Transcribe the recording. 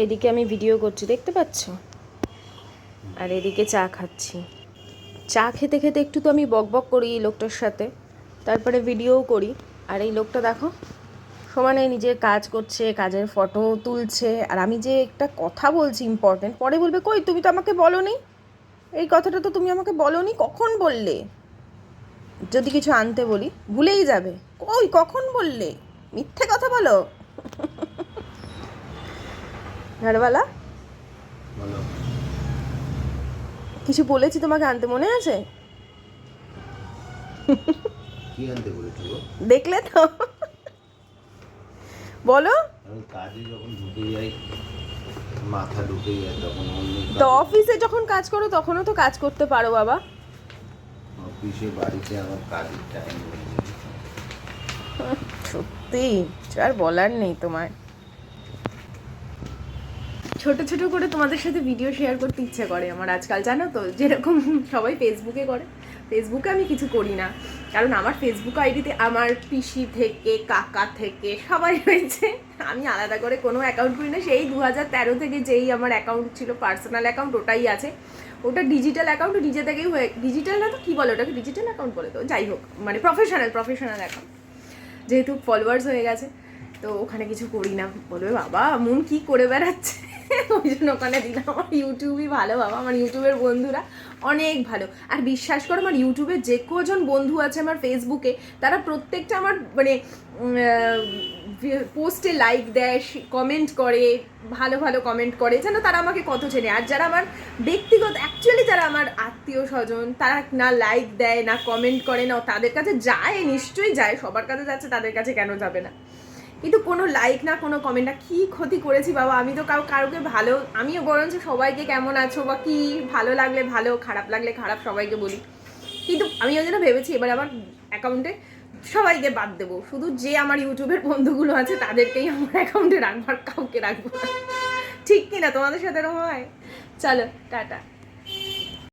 এদিকে আমি ভিডিও করছি, দেখতে পাচ্ছ, আর এদিকে চা খাচ্ছি। চা খেতে খেতে একটু তো আমি বকবক করি এই লোকটার সাথে, তারপরে ভিডিওও করি। আর এই লোকটা দেখো সমানে নিজের কাজ করছে, কাজের ফটো তুলছে, আর আমি যে একটা কথা বলছি ইম্পর্টেন্ট, পরে বলবে কই তুমি তো আমাকে বলোনি, এই কথাটা তো তুমি আমাকে বলোনি, কখন বললে? যদি কিছু আনতে বলি ভুলেই যাবে, কই কখন বললে, মিথ্যে কথা বলো। ঘরওয়ালা কিছু বলেছি তোমাকে আনতে, মনে আছে? কি আনতে বলেছো? দেখলে তো, বলো। আমি কাজে যখন ঢুকে যাই, মাথা ঢুকে যায় তখন তো অফিসে যখন কাজ করো তখনও তো কাজ করতে পারো বাবা। অফিসে বাড়িতে আমার কাজের টাইম হয়ে যায়। সত্যি আর বলার নেই তোমার। ছোট ছোট করে তোমাদের সাথে ভিডিও শেয়ার করতে ইচ্ছে করে আমার আজকাল, জানো তো, যেরকম সবাই ফেসবুকে করে, ফেসবুকে আমি কিছু করি না, কারণ আমার ফেসবুক আইডিতে আমার পিসি থেকে কাকা থেকে সবাই রয়েছে। আমি আলাদা করে কোনো অ্যাকাউন্ট করি না, সেই 2013 থেকে যেই আমার অ্যাকাউন্ট ছিল, পার্সোনাল অ্যাকাউন্ট, ওটাই আছে। ওটা ডিজিটাল অ্যাকাউন্ট, নিজে থেকেই হয়ে, ডিজিটাল না তো কী বলে ওটাকে, ডিজিটাল অ্যাকাউন্ট বলে তো, যাই হোক, মানে প্রফেশনাল অ্যাকাউন্ট, যেহেতু ফলোয়ার্স হয়ে গেছে, তো ওখানে কিছু করি না। বলবে বাবা মন কি করে বেড়াচ্ছে, ওই জন্য ওখানে দিলাম। আমার ইউটিউবই ভালো বাবা, আমার ইউটিউবের বন্ধুরা অনেক ভালো। আর বিশ্বাস করো, আমার ইউটিউবে যে কজন বন্ধু আছে আমার ফেসবুকে, তারা প্রত্যেকটা আমার মানে পোস্টে লাইক দেয়, কমেন্ট করে, ভালো ভালো কমেন্ট করে, যেন তারা আমাকে কত চেনে। আর যারা আমার ব্যক্তিগত, অ্যাকচুয়ালি যারা আমার আত্মীয় স্বজন, তারা না লাইক দেয়, না কমেন্ট করে, না তাদের কাছে যায়, নিশ্চয়ই যায়, সবার কাছে যাচ্ছে, তাদের কাছে কেন যাবে না, কিন্তু কোনো লাইক না, কোনো কমেন্ট না। কী ক্ষতি করেছি বাবা আমি তো, কারোকে ভালো, আমিও বরঞ্চ সবাইকে কেমন আছো বা কী, ভালো লাগলে ভালো, খারাপ লাগলে খারাপ সবাইকে বলি। কিন্তু আমি ওই জন্য ভেবেছি এবার আমার অ্যাকাউন্টে সবাইকে বাদ দেবো, শুধু যে আমার ইউটিউবের বন্ধুগুলো আছে তাদেরকেই আমার অ্যাকাউন্টে রাখবো, আর কাউকে রাখবো না। ঠিক কিনা তোমাদের সাথে এরকম হয়? চলো টাটা।